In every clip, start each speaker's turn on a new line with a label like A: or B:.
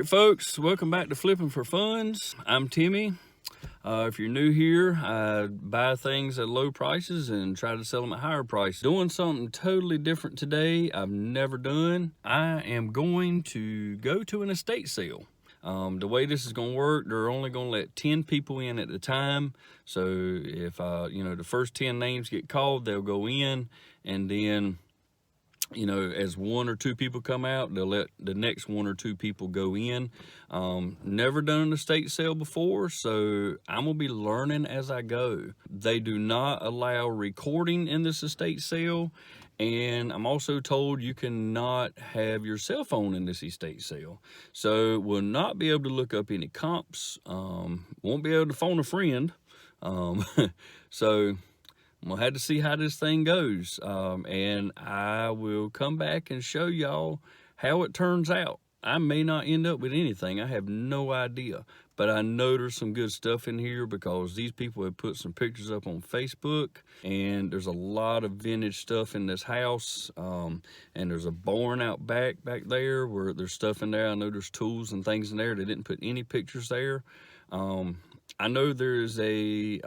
A: Hey folks, welcome back to Flipping for Funds. I'm Timmy. If you're new here, I buy things at low prices and try to sell them at higher prices. Doing something totally different today I've never done. I am going to go to an estate sale. The way this is going to work, they're only going to let 10 people in at a time. So if the first 10 names get called, they'll go in, and then as one or two people come out, they'll let the next one or two people go in. Never done an estate sale before, so I'm gonna be learning as I go. They do not allow recording in this estate sale, and I'm also told you cannot have your cell phone in this estate sale. So we'll not be able to look up any comps, won't be able to phone a friend. So I'm gonna have to see how this thing goes, and I will come back and show y'all how it turns out. I may not end up with anything, I have no idea, but I know there's some good stuff in here because these people have put some pictures up on Facebook, and there's a lot of vintage stuff in this house, and there's a barn out back there where there's stuff in there. I know there's tools and things in there. They didn't put any pictures there. I know there's a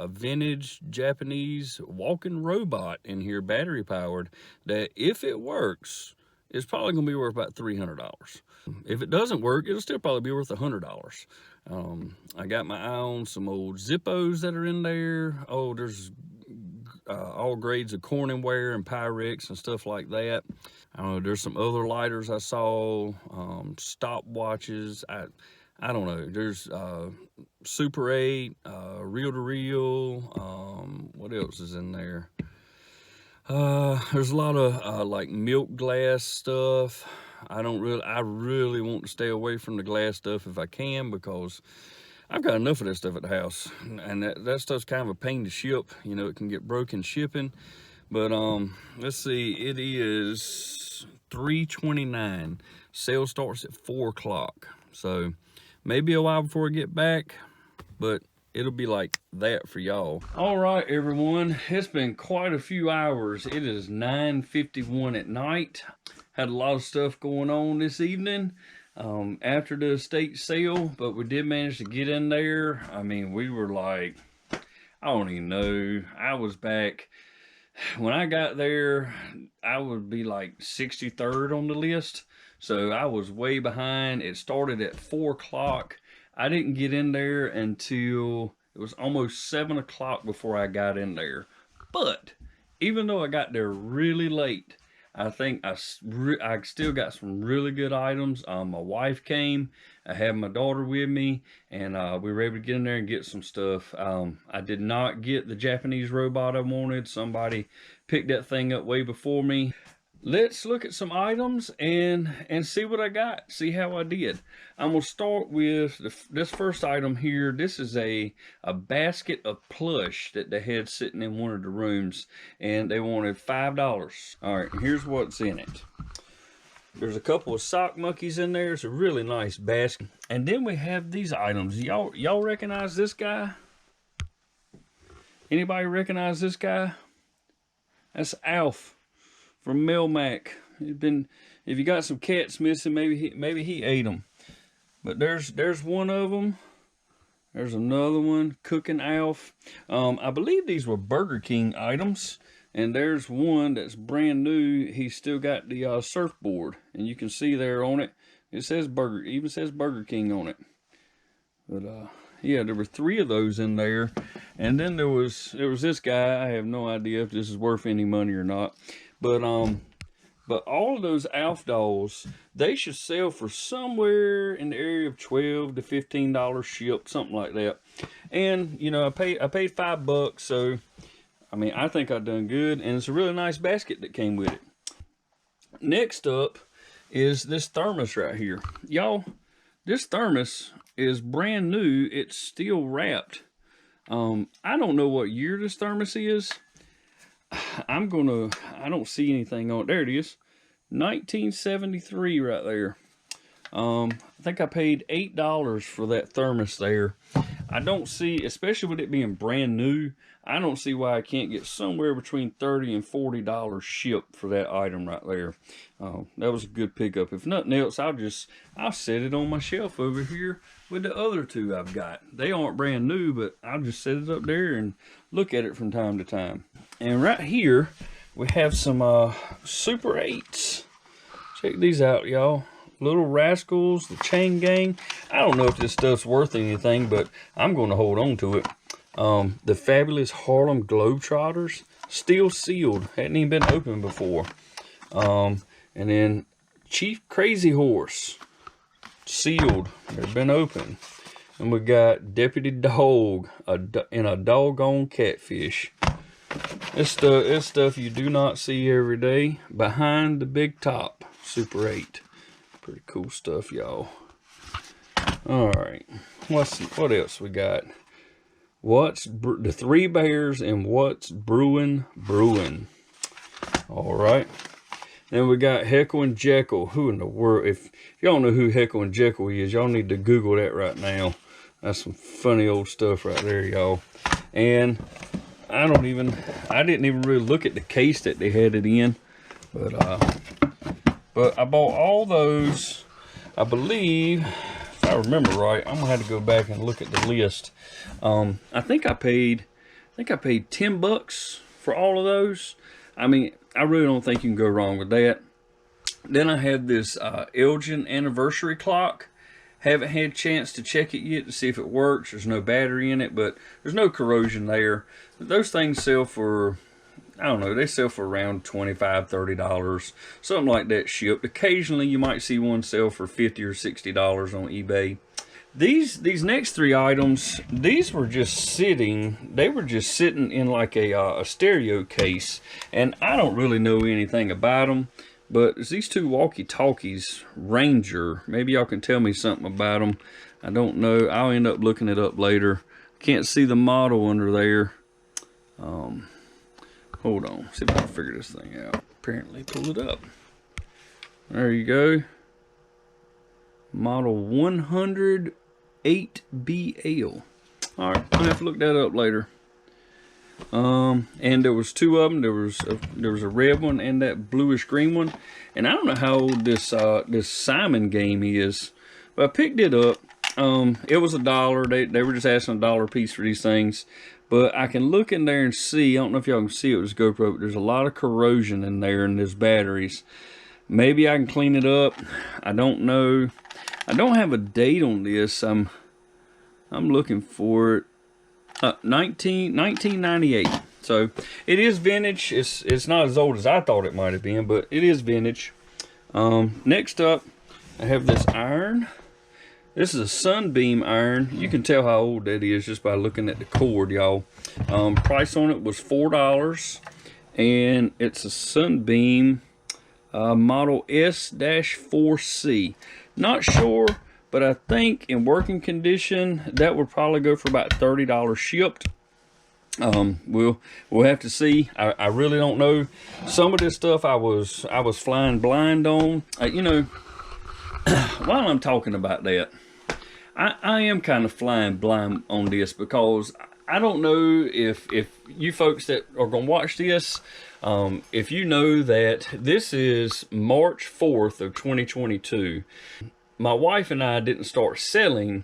A: vintage Japanese walking robot in here, battery powered, that if it works, it's probably gonna be worth about $300. If it doesn't work, it'll still probably be worth $100. I got my eye on some old Zippos that are in there. Oh, there's all grades of Corningware and Pyrex and stuff like that. I don't know, there's some other lighters I saw, stopwatches. I don't know, there's Super 8, reel-to-reel, what else is in there? There's a lot of like milk glass stuff. I really want to stay away from the glass stuff if I can, because I've got enough of that stuff at the house, and that stuff's kind of a pain to ship. It can get broken shipping. But let's see, it is $3.29. Sale starts at 4 o'clock, so maybe a while before I get back, but it'll be like that for y'all. All right, everyone, it's been quite a few hours. It is 9:51 at night. Had a lot of stuff going on this evening after the estate sale, but we did manage to get in there. I mean, we were like, I don't even know. I was back, when I got there, I would be like 63rd on the list. So I was way behind. It started at 4 o'clock. I didn't get in there until it was almost 7 o'clock before I got in there. But even though I got there really late, I think I still got some really good items. My wife came. I had my daughter with me, and we were able to get in there and get some stuff. I did not get the Japanese robot I wanted. Somebody picked that thing up way before me. Let's look at some items and see what I got, see how I did. I'm going to start with this first item here. This is a basket of plush that they had sitting in one of the rooms, and they wanted $5. All right, here's what's in it. There's a couple of sock monkeys in there. It's a really nice basket. And then we have these items. Y'all recognize this guy? Anybody recognize this guy? That's Alf from Melmac. If you got some cats missing, maybe he ate them. But there's one of them. There's another one, Cooking Alf. I believe these were Burger King items. And there's one that's brand new. He's still got the surfboard, and you can see there on it, it says even says Burger King on it. But yeah, there were 3 of those in there. And then there was this guy. I have no idea if this is worth any money or not. But all of those Alf dolls, they should sell for somewhere in the area of $12 to $15 shipped, something like that. And I paid $5, so I mean, I think I've done good, and it's a really nice basket that came with it. Next up is this thermos right here. Y'all, this thermos is brand new. It's still wrapped. I don't know what year this thermos is. I don't see anything on it. There it is. 1973 right there. I think I paid $8 for that thermos there. I don't see, especially with it being brand new, I don't see why I can't get somewhere between $30 and $40 shipped for that item right there. That was a good pickup. If nothing else, I'll set it on my shelf over here with the other two I've got. They aren't brand new, but I'll just set it up there and look at it from time to time. And right here, we have some Super 8s. Check these out, y'all. Little Rascals, the Chain Gang. I don't know if this stuff's worth anything, but I'm going to hold on to it. The Fabulous Harlem Globetrotters, still sealed. Hadn't even been opened before. And then Chief Crazy Horse, sealed. They've been opened. And we got Deputy Dog and a Doggone Catfish. It's stuff you do not see every day. Behind the Big Top, Super 8. Pretty cool stuff, y'all. All right, what else we got? The Three Bears and What's Brewing. All right. Then we got Heckle and Jekyll. Who in the world? If y'all know who Heckle and Jekyll is, y'all need to Google that right now. That's some funny old stuff right there, y'all. And I didn't even really look at the case that they had it in, but I bought all those. I believe, if I remember right, I'm gonna have to go back and look at the list. I think I paid $10 for all of those. I mean, I really don't think you can go wrong with that. Then I have this Elgin anniversary clock. Haven't had a chance to check it yet to see if it works. There's no battery in it, but there's no corrosion there. Those things sell for, I don't know, they sell for around $25, $30, something like that shipped. Occasionally you might see one sell for $50 or $60 on eBay. These next three items, these were just sitting, they were just sitting in like a stereo case, and I don't really know anything about them, but it's these two walkie-talkies, Ranger. Maybe y'all can tell me something about them. I don't know. I'll end up looking it up later. Can't see the model under there. Hold on, see if I can figure this thing out. Apparently, pull it up. There you go. Model 108BL. All right, I'll have to look that up later. And there was two of them. There was a red one and that bluish green one. And I don't know how old this Simon game is, but I picked it up. It was $1. They were just asking $1 a piece for these things. But I can look in there and see, I don't know if y'all can see it with this GoPro, but there's a lot of corrosion in there and there's batteries. Maybe I can clean it up. I don't know. I don't have a date on this. I'm looking for it. 1998. So it is vintage. It's not as old as I thought it might have been, but it is vintage. Next up, I have this iron. This is a Sunbeam Iron. You can tell how old that is just by looking at the cord, y'all. Price on it was $4, and it's a Sunbeam model S-4C. Not sure, but I think in working condition that would probably go for about $30 shipped. We'll have to see. I really don't know. Some of this stuff I was flying blind on. You know, while I'm talking about that, I am kind of flying blind on this because I don't know if you folks that are going to watch this, if you know that this is March 4th of 2022. My wife and I didn't start selling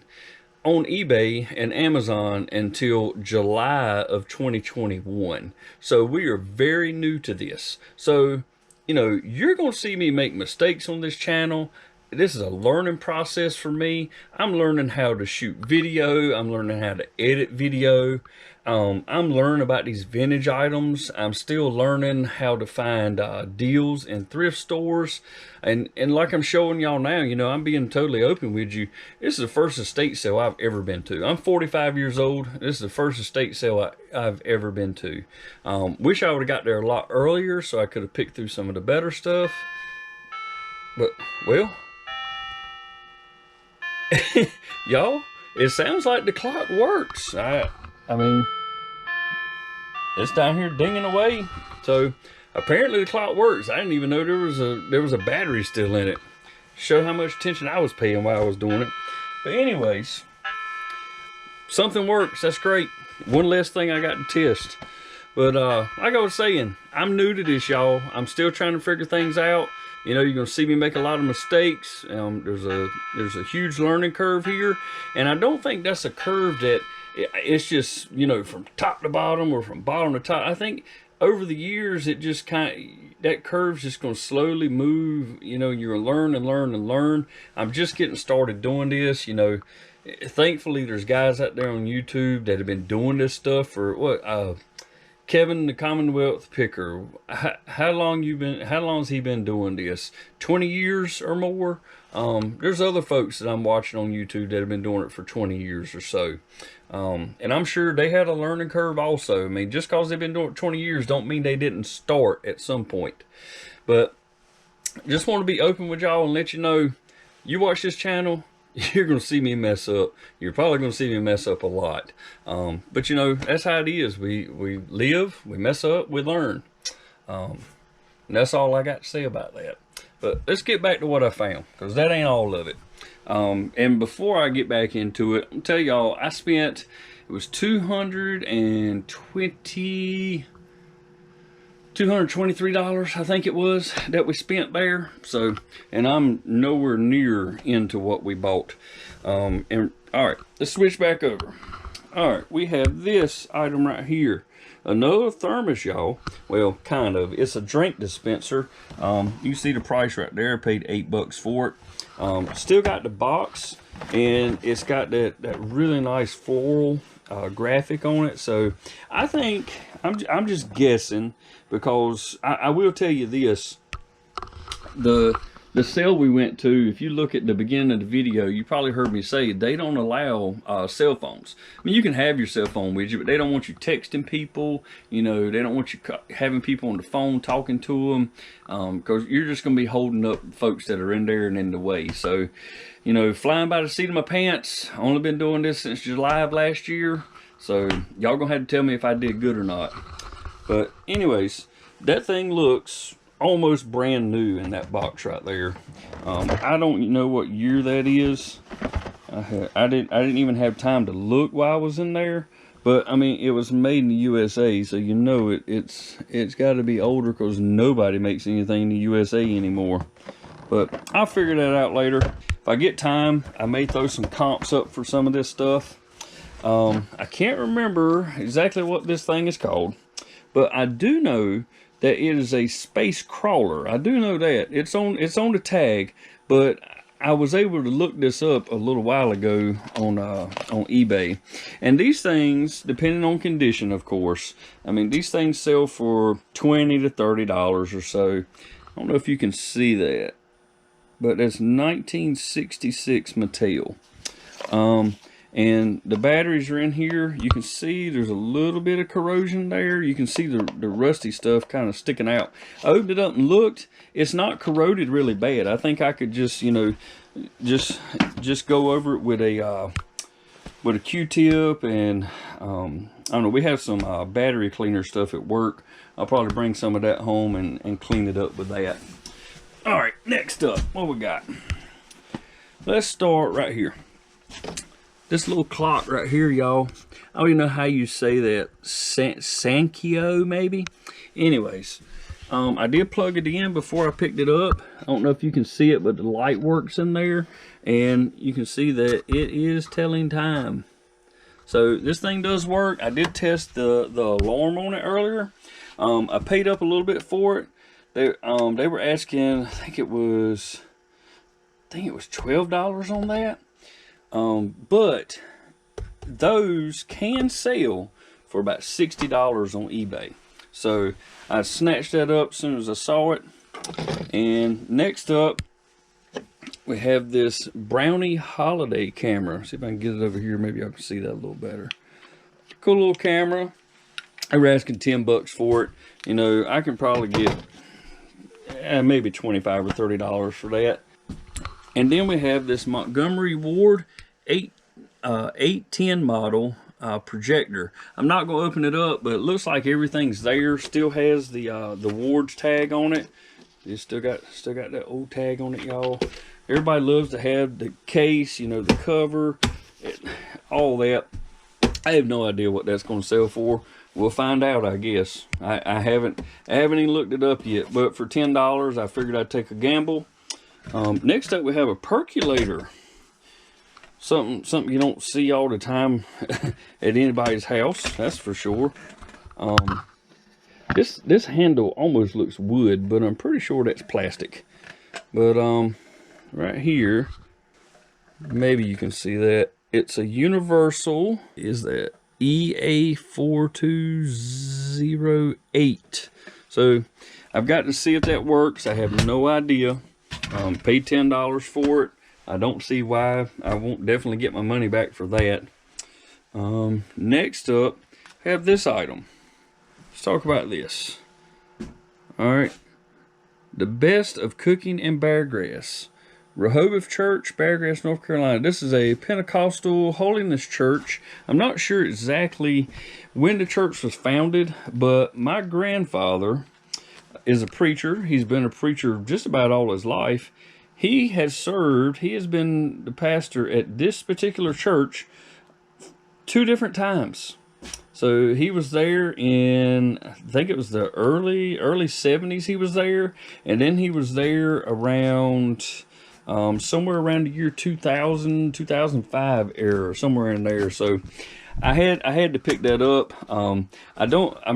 A: on eBay and Amazon until July of 2021. So we are very new to this. So, you know, you're going to see me make mistakes on this channel. This is a learning process for me. I'm learning how to shoot video. I'm learning how to edit video. I'm learning about these vintage items. I'm still learning how to find deals in thrift stores. And like I'm showing y'all now, you know, I'm being totally open with you. This is the first estate sale I've ever been to. I'm 45 years old. This is the first estate sale I've ever been to. Wish I would have got there a lot earlier so I could have picked through some of the better stuff. But, well... y'all, it sounds like the clock works. I mean, it's down here dinging away. So apparently the clock works. I didn't even know there was a battery still in it. Show how much attention I was paying while I was doing it. But anyways, something works. That's great. One less thing I got to test. But like I was saying, I'm new to this, y'all. I'm still trying to figure things out. You know, you're gonna see me make a lot of mistakes. There's a huge learning curve here, and I don't think that's a curve that it's just, you know, from top to bottom or from bottom to top. I think over the years it just that curve's just gonna slowly move. You know, you're gonna learn and learn and learn. I'm just getting started doing this. You know, thankfully there's guys out there on YouTube that have been doing this stuff for what Kevin the Commonwealth Picker, how long has he been doing this? 20 years or more? There's other folks that I'm watching on YouTube that have been doing it for 20 years or so. And I'm sure they had a learning curve also. I mean, just because they've been doing it 20 years don't mean they didn't start at some point. But just want to be open with y'all and let you know, you watch this channel, you're going to see me mess up. You're probably going to see me mess up a lot. But you know, that's how it is. We live, we mess up, we learn. And that's all I got to say about that. But let's get back to what I found, because that ain't all of it. And before I get back into it, I'll tell y'all, I spent, it was $223, I think it was, that we spent there. So, and I'm nowhere near into what we bought. And all right, let's switch back over. All right, we have this item right here, another thermos, y'all. Well, kind of. It's a drink dispenser. You see the price right there. I paid $8 for it. Still got the box, and it's got that really nice floral graphic on it. So I think I'm just guessing, because I will tell you this, the sale we went to, if you look at the beginning of the video, you probably heard me say they don't allow cell phones. I mean, you can have your cell phone with you, but they don't want you texting people. You know, they don't want you having people on the phone talking to them, because you're just going to be holding up folks that are in there and in the way. So, you know, flying by the seat of my pants. Only been doing this since July of last year. So y'all gonna have to tell me if I did good or not. But anyways, that thing looks almost brand new in that box right there. I don't know what year that is. I didn't even have time to look while I was in there. But I mean, it was made in the USA, so you know it's got to be older, because nobody makes anything in the USA anymore. But I'll figure that out later. If I get time, I may throw some comps up for some of this stuff. I can't remember exactly what this thing is called, but I do know that it is a space crawler. I do know that it's on the tag, but I was able to look this up a little while ago on eBay. And these things, depending on condition, of course, I mean, these things sell for $20 to $30 or so. I don't know if you can see that, but it's 1966 Mattel. And the batteries are in here. You can see there's a little bit of corrosion there. You can see the rusty stuff kind of sticking out. I opened it up and looked. It's not corroded really bad. I think I could just, you know, just go over it with a Q-tip, and I don't know, we have some battery cleaner stuff at work. I'll probably bring some of that home and clean it up with that. All right, next up, what we got? Let's start right here. This little clock right here, y'all. I don't even know how you say that. Sankyo, maybe? Anyways, I did plug it in before I picked it up. I don't know if you can see it, but the light works in there. And you can see that it is telling time. So this thing does work. I did test the alarm on it earlier. I paid up a little bit for it. They were asking, I think it was $12 on that. But those can sell for about $60 on eBay. So I snatched that up as soon as I saw it. And next up, we have this Brownie holiday camera. See if I can get it over here. Maybe I can see that a little better. Cool little camera. They were asking $10 for it. You know, I can probably get maybe $25 or $30 for that. And then we have this Montgomery Ward 810 model projector. I'm not going to open it up, but it looks like everything's there. Still has the Ward's tag on it. It's still got that old tag on it, y'all. Everybody loves to have the case, you know, the cover, all that. I have no idea what that's going to sell for. We'll find out, I guess. I haven't even looked it up yet, but for $10, I figured I'd take a gamble. Next up, we have a percolator. Something you don't see all the time at anybody's house, that's for sure. This handle almost looks wood, but I'm pretty sure that's plastic. But right here, maybe you can see that. It's a universal, is that EA4208. So I've got to see if that works. I have no idea. Paid $10 for it. I don't see why I won't definitely get my money back for that. Next up, I have this item. Let's talk about this. All right. The Best of Cooking in Beargrass. Rehoboth Church, Beargrass, North Carolina. This is a Pentecostal holiness church. I'm not sure exactly when the church was founded, but my grandfather is a preacher. He's been a preacher just about all his life. He has been the pastor at this particular church 2 different times. So he was there in, I think it was the early 70s he was there. And then he was there around, somewhere around the year 2000, 2005 era, somewhere in there. So I had to pick that up. I'm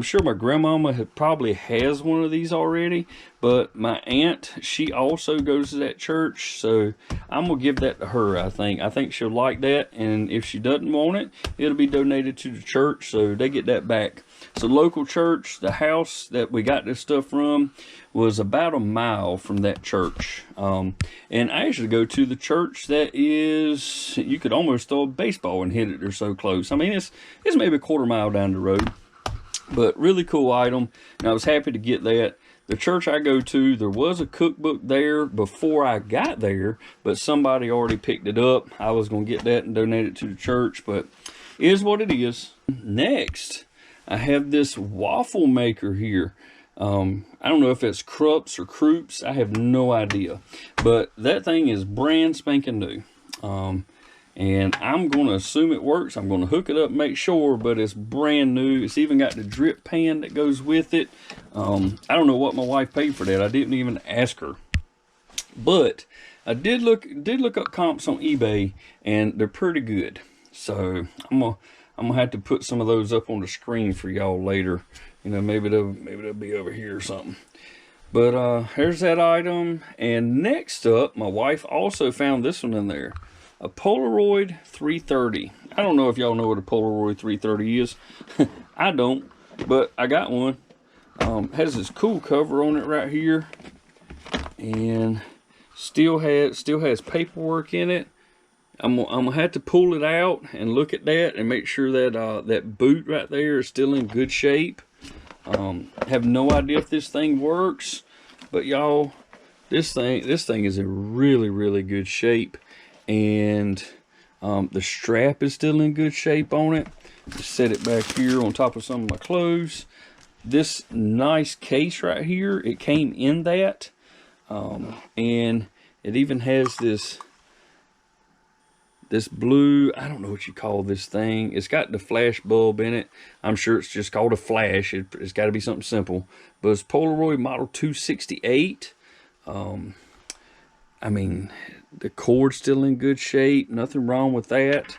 A: sure my grandmama probably has one of these already, but my aunt, she also goes to that church, so I'm gonna give that to her. I think she'll like that, and if she doesn't want it, it'll be donated to the church, so they get that back. So local church, the house that we got this stuff from was about a mile from that church. And I actually go to the church that is, you could almost throw a baseball and hit it, they're so close. I mean, it's maybe a quarter mile down the road, but really cool item, and I was happy to get that. The church I go to, there was a cookbook there before I got there, but somebody already picked it up. I was going to get that and donate it to the church, but it is what it is. Next, I have this Waffle Maker here. I don't know if it's Krups or Krups. I have no idea. But that thing is brand spanking new. And I'm going to assume it works. I'm going to hook it up and make sure, but it's brand new. It's even got the drip pan that goes with it. I don't know what my wife paid for that. I didn't even ask her. But I did look up comps on eBay, and they're pretty good. So I'm gonna have to put some of those up on the screen for y'all later. You know, maybe they'll be over here or something. But here's that item. And next up, my wife also found this one in there. A Polaroid 330. I don't know if y'all know what a Polaroid 330 is. I don't, but I got one. Has this cool cover on it right here, and still has paperwork in it. I'm gonna have to pull it out and look at that and make sure that that boot right there is still in good shape. Have no idea if this thing works, but y'all, this thing is in really good shape. And the strap is still in good shape on it. Just set it back here on top of some of my clothes. This nice case right here, it came in that, and it even has this blue, I don't know what you call this thing. It's got the flash bulb in it. I'm sure it's just called a flash. It's got to be something simple, but it's Polaroid model 268. I mean, the cord's still in good shape, nothing wrong with that.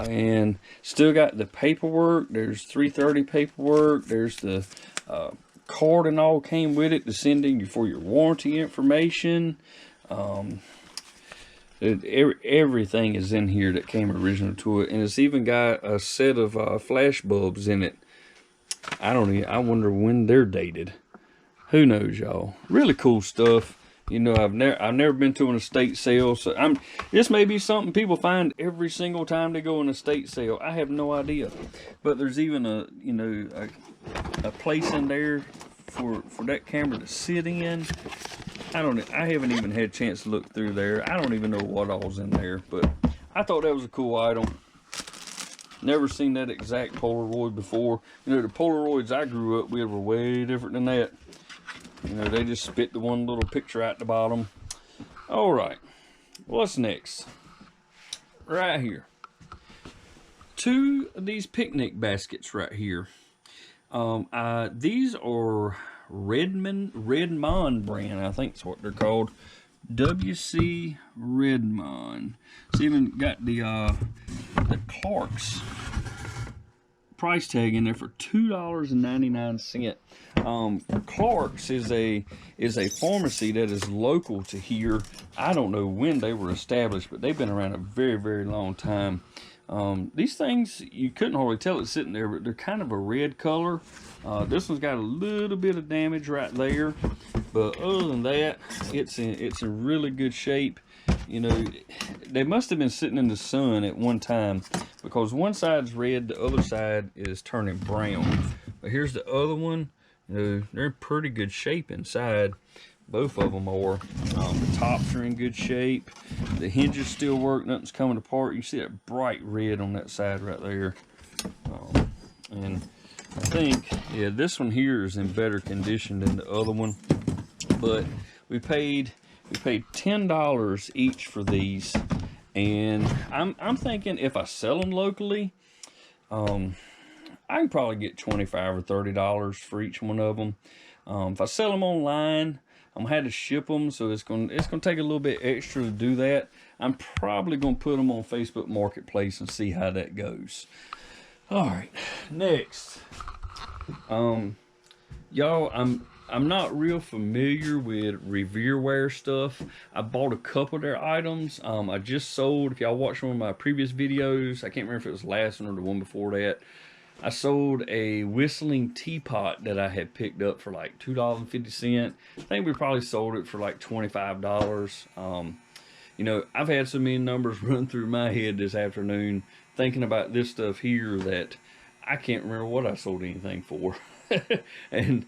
A: And still got the paperwork. There's 330 paperwork. There's the card and all came with it to send in for your warranty information. Everything is in here that came original to it, and it's even got a set of flash bulbs in it. I wonder when they're dated. Who knows, y'all? Really cool stuff. You know, I've never been to an estate sale, so this may be something people find every single time they go in an estate sale. I have no idea, but there's even a place in there for that camera to sit in. I haven't even had a chance to look through there. I don't even know what all's in there, but I thought that was a cool item. Never seen that exact Polaroid before. You know, the Polaroids I grew up with were way different than that. You know, they just spit the one little picture at the bottom. All right, what's next? Right here. two of these picnic baskets right here. These are Redmond brand, I think that's what they're called. WC Redmond. It's even got the Clark's price tag in there for $2.99. Clark's is a pharmacy that is local to here. I don't know when they were established, but they've been around a very, very long time. These things, you couldn't hardly tell it's sitting there, but they're kind of a red color. This one's got a little bit of damage right there, but other than that, it's in really good shape. You know, they must have been sitting in the sun at one time, because one side's red, the other side is turning brown. But here's the other one. You know, they're in pretty good shape inside. Both of them are. The tops are in good shape. The hinges still work. Nothing's coming apart. You see that bright red on that side right there. And I think, yeah, this one here is in better condition than the other one. But we paid $10 each for these. And I'm thinking if I sell them locally, I can probably get $25 or $30 for each one of them. If I sell them online, I'm gonna have to ship them, so it's gonna take a little bit extra to do that. I'm probably gonna put them on Facebook Marketplace and see how that goes. All right, next, y'all, I'm not real familiar with Revereware stuff. I bought a couple of their items. I just sold. If y'all watched one of my previous videos, I can't remember if it was the last one or the one before that. I sold a whistling teapot that I had picked up for like $2.50. I think we probably sold it for like $25. You know, I've had so many numbers run through my head this afternoon thinking about this stuff here that I can't remember what I sold anything for. and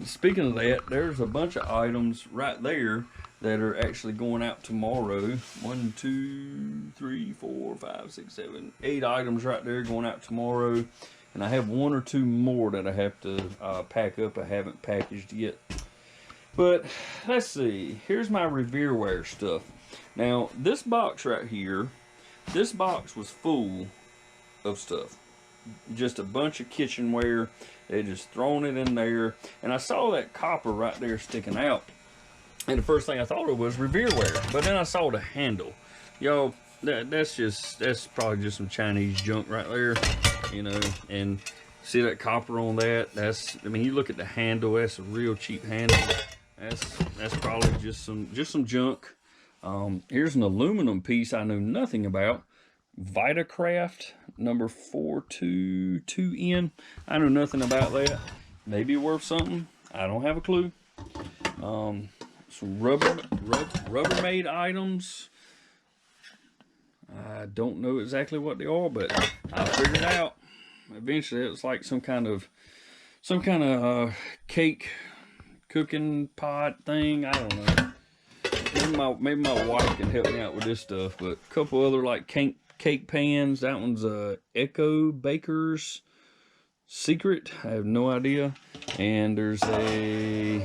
A: speaking of that, there's a bunch of items right there that are actually going out tomorrow. 1, 2, 3, 4, 5, 6, 7, 8 items right there going out tomorrow. And I have 1 or 2 more that I have to pack up. I haven't packaged yet. But let's see. Here's my Revereware stuff. Now, this box right here, this box was full of stuff. Just a bunch of kitchenware. They just thrown it in there. And I saw that copper right there sticking out. And the first thing I thought it was Revereware. But then I saw the handle. Y'all, that's probably just some Chinese junk right there. You know, and see that copper on that? I mean, you look at the handle, that's a real cheap handle. That's probably just some junk. Here's an aluminum piece I know nothing about. Vitacraft number 422N. I know nothing about that. Maybe worth something. I don't have a clue. Some Rubbermaid items. I don't know exactly what they are, but I figured it out. Eventually, it was like some kind of cake cooking pot thing. I don't know. Maybe my wife can help me out with this stuff. But a couple other like cake pans. That one's Echo Baker's Secret. I have no idea. And there's a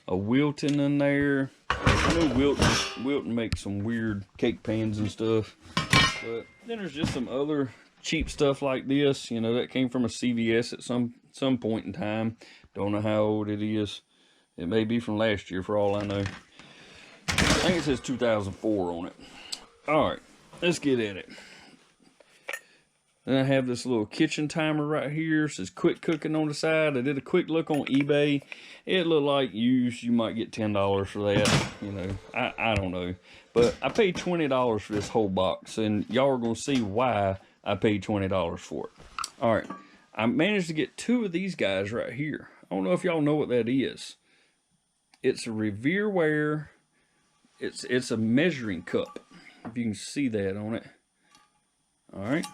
A: Wilton in there. I know Wilton makes some weird cake pans and stuff. But then there's just some other cheap stuff like this. You know, that came from a CVS at some point in time. Don't know how old it is. It may be from last year for all I know. I think it says 2004 on it. Alright, let's get at it. Then I have this little kitchen timer right here. It says quick cooking on the side. I did a quick look on eBay. It looked like used. You might get $10 for that. You know, I don't know. But I paid $20 for this whole box. And y'all are going to see why I paid $20 for it. Alright, I managed to get 2 of these guys right here. I don't know if y'all know what that is. It's a Revereware. It's a measuring cup. If you can see that on it. Alright.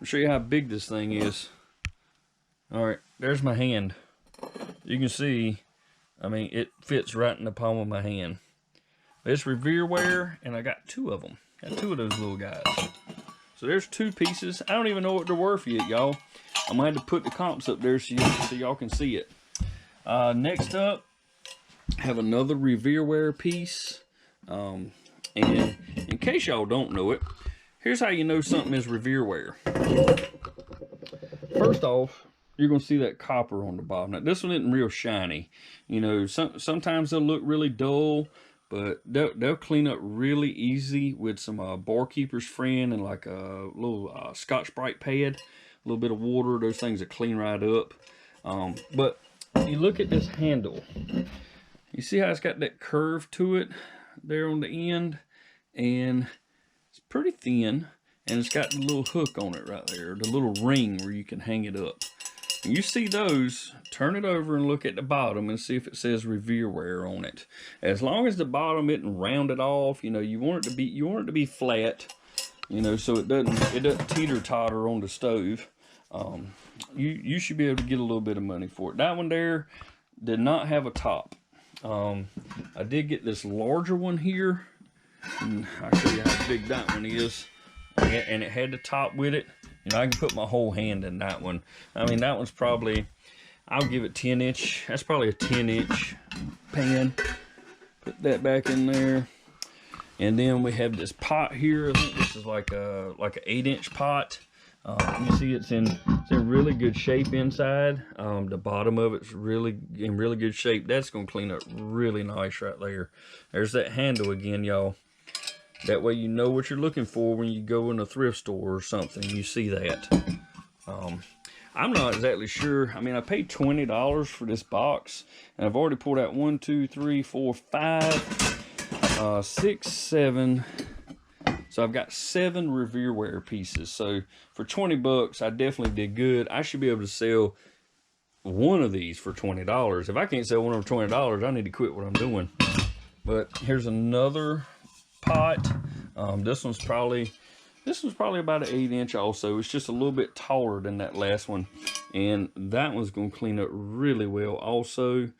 A: I'll show you how big this thing is. Alright, there's my hand. You can see, I mean, it fits right in the palm of my hand. It's Revereware, and I got 2 of them. Got 2 of those little guys. So there's 2 pieces. I don't even know what they're worth yet, y'all. I'm going to have to put the comps up there so y'all can see it. Next up, I have another Revereware piece. And in case y'all don't know it, here's how you know something is Revere wear. First off, you're going to see that copper on the bottom. Now, this one isn't real shiny. You know, sometimes they'll look really dull, but they'll clean up really easy with some barkeeper's friend and like a little Scotch-Brite pad, a little bit of water. Those things will clean right up. But you look at this handle. You see how it's got that curve to it there on the end? And it's pretty thin. And it's got the little hook on it right there, the little ring where you can hang it up. And you see those, turn it over and look at the bottom and see if it says Revere wear on it. As long as the bottom isn't rounded off, you know, you want it to be flat, you know, so it doesn't teeter-totter on the stove. You should be able to get a little bit of money for it. That one there did not have a top. I did get this larger one here, and I'll show you how big that one is. And it had the top with it. You know, I can put my whole hand in that one. I mean, that one's probably, I'll give it 10-inch. That's probably a 10-inch pan. Put that back in there. And then we have this pot here. I think this is like an 8-inch pot. You see it's in really good shape inside. The bottom of it's really in really good shape. That's going to clean up really nice right there. There's that handle again, y'all. That way you know what you're looking for when you go in a thrift store or something. You see that. I'm not exactly sure. I mean, I paid $20 for this box, and I've already pulled out 1, 2, 3, 4, 5, 6, 7. So I've got 7 Revere wear pieces. So for 20 bucks, I definitely did good. I should be able to sell one of these for $20. If I can't sell one of them for $20, I need to quit what I'm doing. But here's another pot. This one's probably about an 8-inch also. It's just a little bit taller than that last one, and that one's going to clean up really well also. You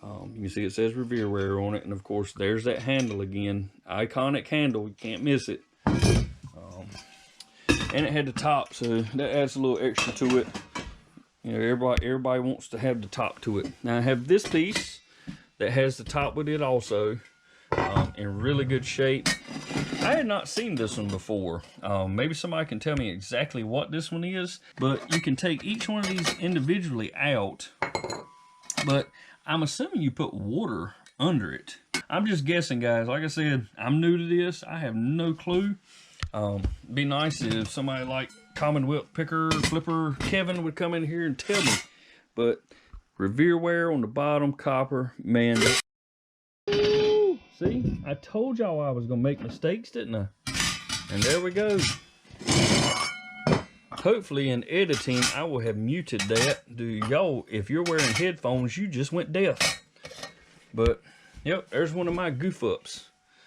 A: can see it says Revere wear on it, and of course there's that handle again, iconic handle, you can't miss it. And it had the top, so that adds a little extra to it. You know, everybody wants to have the top to it. Now I have this piece that has the top with it also, in really good shape. I had not seen this one before. Maybe somebody can tell me exactly what this one is, but you can take each one of these individually out, but I'm assuming you put water under it. I'm just guessing, guys. Like I said, I'm new to this. I have no clue. Be nice if somebody like Commonwealth Picker, Flipper, Kevin would come in here and tell me. But Revere wear on the bottom, copper, man. See, I told y'all I was gonna make mistakes, didn't I? And there we go. Hopefully in editing, I will have muted that. Do y'all, if you're wearing headphones, you just went deaf. But, yep, there's one of my goof ups.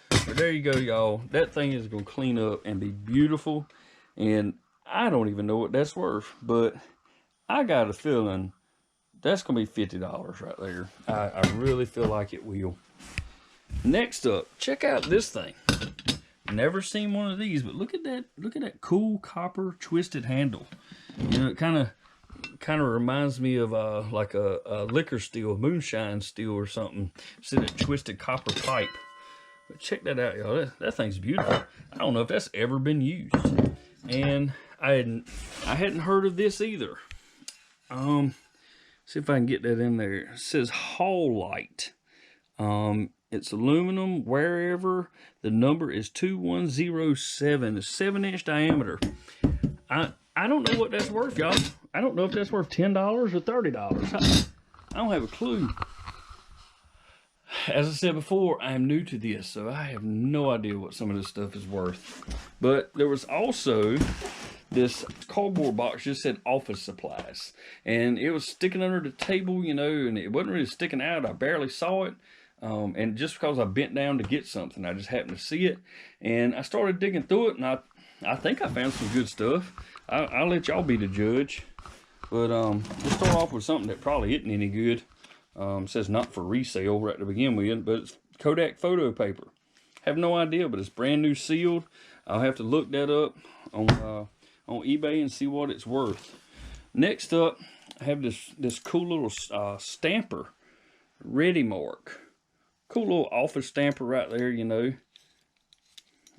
A: But there you go, y'all. That thing is gonna clean up and be beautiful. And I don't even know what that's worth, but I got a feeling that's gonna be $50 right there. I really feel like it will. Next up, check out this thing. Never seen one of these, but look at that cool copper twisted handle. You know, it kind of reminds me of like a liquor still, moonshine still or something. See that twisted copper pipe. But check that out, y'all. That thing's beautiful. I don't know if that's ever been used. And I hadn't heard of this either. See if I can get that in there. It says Hall Light. It's aluminum, wherever. The number is 2107. It's 7-inch diameter. I don't know what that's worth, y'all. I don't know if that's worth $10 or $30. I don't have a clue. As I said before, I am new to this, so I have no idea what some of this stuff is worth. But there was also this cardboard box just said office supplies. And it was sticking under the table, you know, and it wasn't really sticking out. I barely saw it. And just because I bent down to get something, I just happened to see it. And I started digging through it, and I think I found some good stuff. I'll let y'all be the judge. But we'll start off with something that probably isn't any good. It says not for resale right to begin with, but it's Kodak photo paper. Have no idea, but it's brand new sealed. I'll have to look that up on eBay and see what it's worth. Next up, I have this cool little stamper, Ready Mark. Cool little office stamper right there, you know.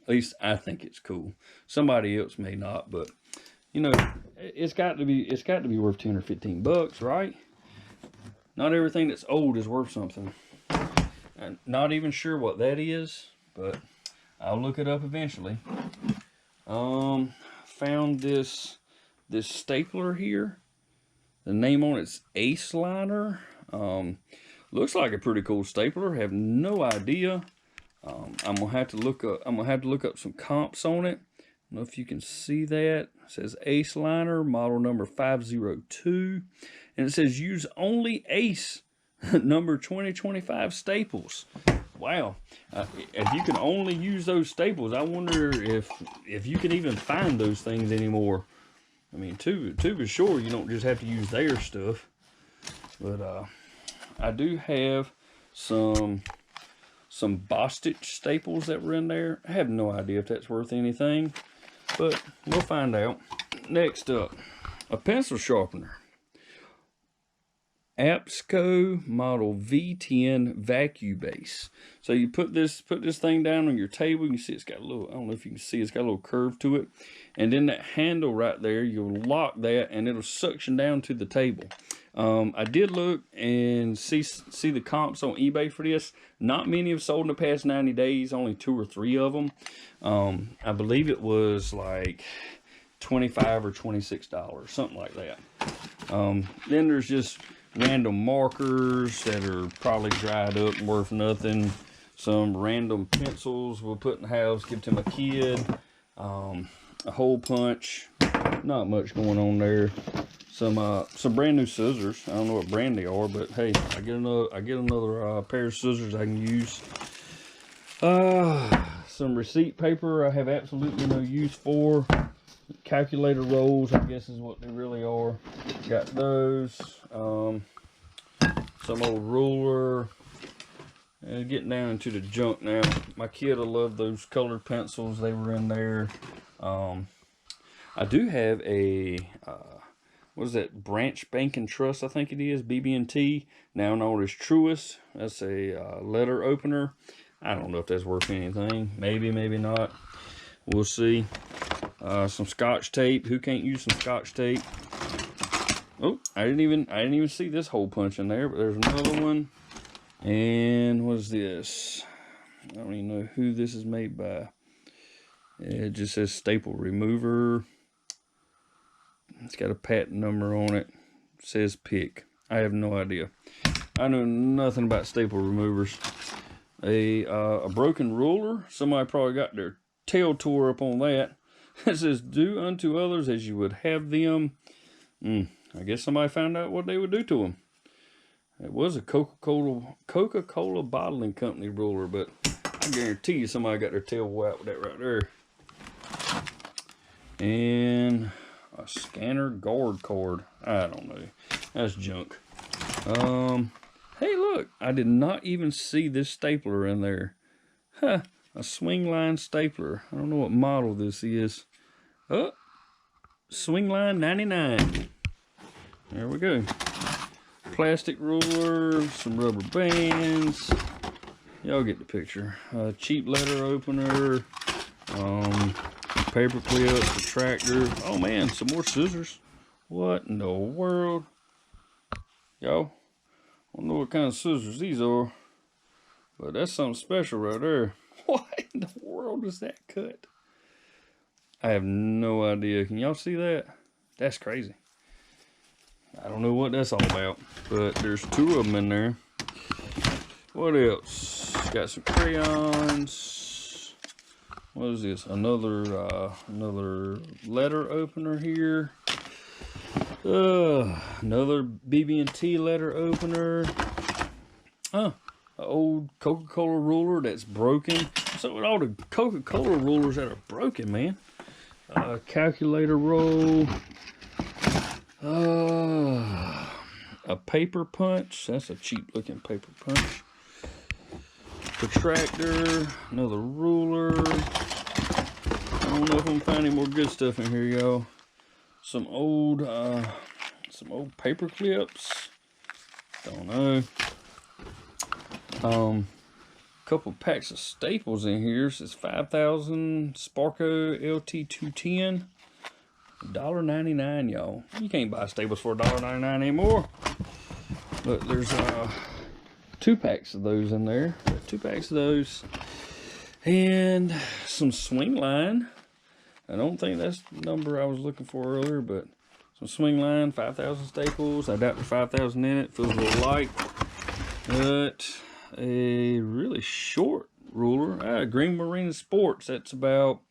A: At least I think it's cool. Somebody else may not, but you know, it's got to be worth 10 or 15 bucks, right? Not everything that's old is worth something. I'm not even sure what that is, but I'll look it up eventually. Found this stapler here. The name on it's Ace Liner. Looks like a pretty cool stapler. Have no idea. I'm gonna have to look up some comps on it. I don't know if you can see that. It says Ace Liner, model number 502, and it says use only Ace number 2025 staples. Wow, if you can only use those staples, I wonder if you can even find those things anymore. I mean, to be sure, you don't just have to use their stuff, but I do have some Bostitch staples that were in there. I have no idea if that's worth anything, but we'll find out. Next up, a pencil sharpener. Apsco model V10 vacuum base. So you put this thing down on your table. You can see it's got a little, I don't know if you can see, it's got a little curve to it. And then that handle right there, you'll lock that and it'll suction down to the table. I did look and see the comps on eBay for this. Not many have sold in the past 90 days, only 2 or 3 of them. I believe it was like $25 or $26, something like that. Then there's just random markers that are probably dried up and worth nothing. Some random pencils we'll put in the house, give to my kid. A hole punch, not much going on there. Some brand new scissors. I don't know what brand they are, but hey, I get another pair of scissors I can use. Some receipt paper I have absolutely no use for. Calculator rolls, I guess is what they really are. Got those. Some old ruler. And getting down into the junk now. My kid will love those colored pencils. They were in there. I do have a what is that, Branch Bank and Trust, I think it is, BB&T, now known as Truist. That's a letter opener. I don't know if that's worth anything. Maybe, maybe not. We'll see. Some Scotch tape. Who can't use some Scotch tape? Oh, I didn't even see this hole punch in there, but there's another one. And what is this? I don't even know who this is made by. It just says staple remover. It's got a patent number on it. It says pick. I have no idea. I know nothing about staple removers. A broken ruler. Somebody probably got their tail tore up on that. It says do unto others as you would have them. I guess somebody found out what they would do to them. It was a Coca-Cola bottling company ruler, but I guarantee you somebody got their tail whacked with that right there. And a scanner guard cord. I don't know. That's junk. Hey, look. I did not even see this stapler in there. Huh. A swing line stapler. I don't know what model this is. Oh. Swing line 99. There we go. Plastic ruler. Some rubber bands. Y'all get the picture. Cheap letter opener. Paper clip, protractor. Oh man, some more scissors. What in the world? Y'all, I don't know what kind of scissors these are, but that's something special right there. What in the world is that cut? I have no idea. Can y'all see that? That's crazy. I don't know what that's all about, but there's 2 of them in there. What else? Got some crayons. What is this? Another letter opener here. Another BB&T letter opener. An old Coca-Cola ruler that's broken. So with all the Coca-Cola rulers that are broken, man. Calculator roll. A paper punch. That's a cheap looking paper punch. Protractor, another ruler. I don't know if I'm finding any more good stuff in here, y'all. Some old paper clips. Don't know. couple packs of staples in here. This is 5000 Sparco LT210. $1.99, y'all. You can't buy staples for $1.99 anymore. But there's 2 packs of those in there. 2 packs of those. And some swing line. I don't think that's the number I was looking for earlier, but some swing line, 5000 staples. Adapter 5000 in it. Feels a little light. But a really short ruler. Green Marine Sports. That's about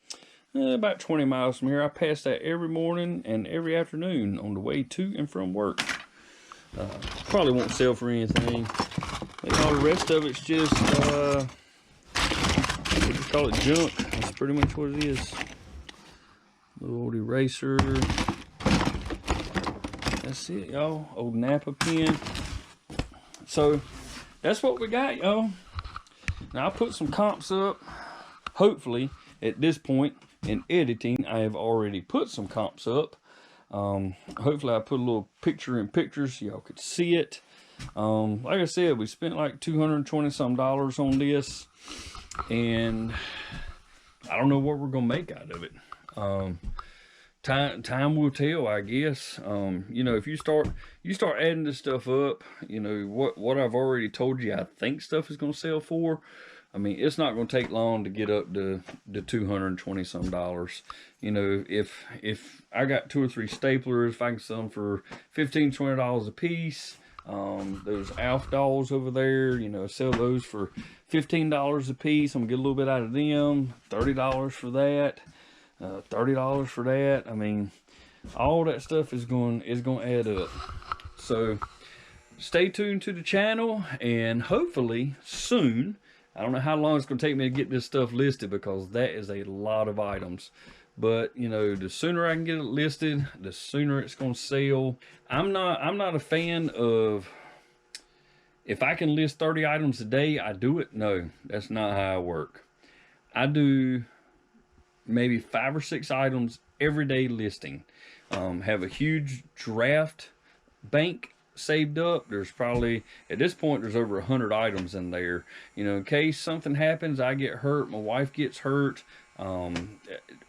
A: 20 miles from here. I pass that every morning and every afternoon on the way to and from work. Probably won't sell for anything. All the rest of it's just, what do you call it, junk. That's pretty much what it is. Little old eraser. That's it, y'all. Old Napa pen. So, that's what we got, y'all. Now, I'll put some comps up. Hopefully, at this point in editing, I have already put some comps up. Hopefully I put a little picture in pictures so y'all could see it. Like I said, we spent like $220 some on this, and I don't know what we're gonna make out of it. Time will tell, I guess. You know, if you start adding this stuff up, you know what I've already told you I think stuff is gonna sell for. I mean, it's not going to take long to get up to $220 some. You know, if I got 2 or 3 staplers, if I can sell them for $15, $20 a piece, those Alf dolls over there, you know, sell those for $15 a piece. I'm going to get a little bit out of them. $30 for that. $30 for that. I mean, all that stuff is going to add up. So stay tuned to the channel, and hopefully soon. I don't know how long it's going to take me to get this stuff listed, because that is a lot of items. But, you know, the sooner I can get it listed, the sooner it's going to sell. I'm not a fan of, if I can list 30 items a day, I do it. No, that's not how I work. I do maybe 5 or 6 items every day listing. Have a huge draft bank saved up. There's probably, at this point, there's over 100 items in there. You know, in case something happens, I get hurt, my wife gets hurt,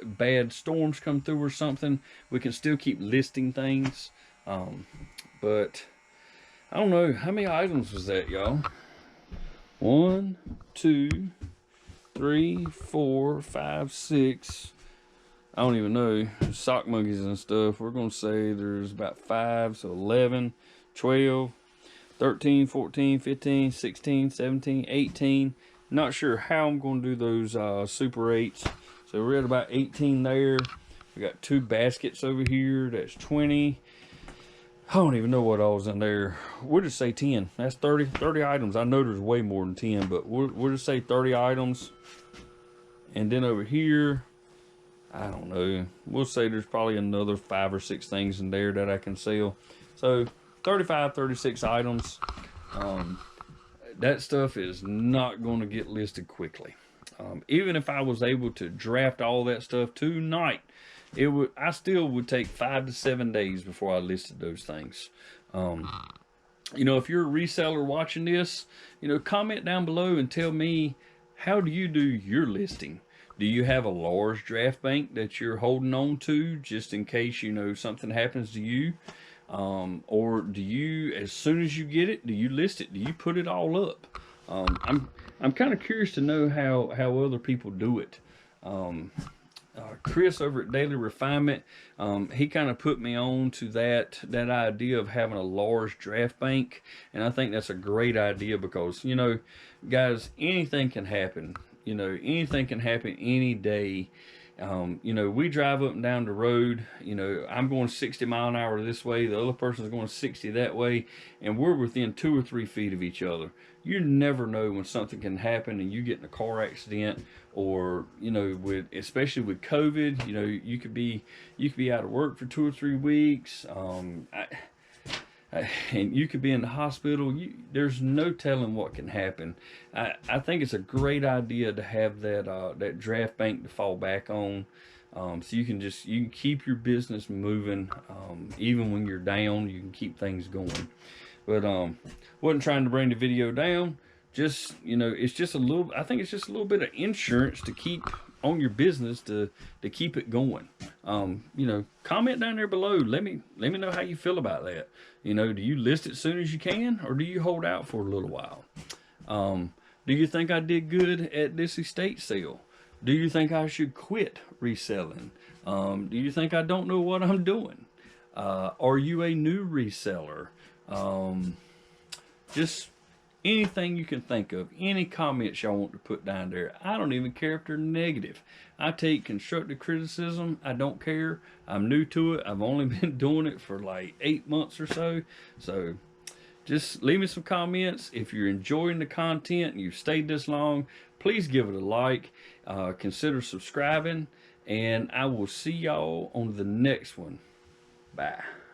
A: bad storms come through or something, we can still keep listing things. But I don't know, how many items was that, y'all? 1, 2, 3, 4, 5, 6. I don't even know. Sock monkeys and stuff. We're gonna say there's about 5, so 11, 12, 13, 14, 15, 16, 17, 18. Not sure how I'm going to do those Super 8s. So we're at about 18 there. We got 2 baskets over here. That's 20. I don't even know what all was in there. We'll just say 10. That's 30 items. I know there's way more than 10, but we'll just say 30 items. And then over here, I don't know. We'll say there's probably another 5 or 6 things in there that I can sell. So 35, 36 items. That stuff is not going to get listed quickly. Even if I was able to draft all that stuff tonight, I still would take 5 to 7 days before I listed those things. You know, if you're a reseller watching this, you know, comment down below and tell me, how do you do your listing? Do you have a large draft bank that you're holding on to just in case, you know, something happens to you? Or do you, as soon as you get it, do you list it? Do you put it all up? I'm kind of curious to know how other people do it. Chris over at Daily Refinement, he kind of put me on to that idea of having a large draft bank, and I think that's a great idea because, you know, guys, anything can happen. You know, anything can happen any day. You know, we drive up and down the road, you know, I'm going 60 mile an hour this way, the other person's going 60 that way, and we're within 2 or 3 feet of each other. You never know when something can happen and you get in a car accident, or, you know, especially with COVID, you know, you could be out of work for 2 or 3 weeks, and you could be in the hospital. There's no telling what can happen. I think it's a great idea to have that draft bank to fall back on, so you can keep your business moving, even when you're down. You can keep things going. But wasn't trying to bring the video down, just, you know, it's just a little, I think it's just a little bit of insurance to keep on your business, to keep it going. You know, comment down there below. Let me know how you feel about that. You know, do you list it as soon as you can, or do you hold out for a little while? Do you think I did good at this estate sale? Do you think I should quit reselling? Do you think I don't know what I'm doing? Are you a new reseller? Just anything you can think of, any comments y'all want to put down there. I don't even care if they're negative. I take constructive criticism. I don't care. I'm new to it. I've only been doing it for like 8 months or so. So just leave me some comments. If you're enjoying the content and you've stayed this long, please give it a like. Consider subscribing. And I will see y'all on the next one. Bye.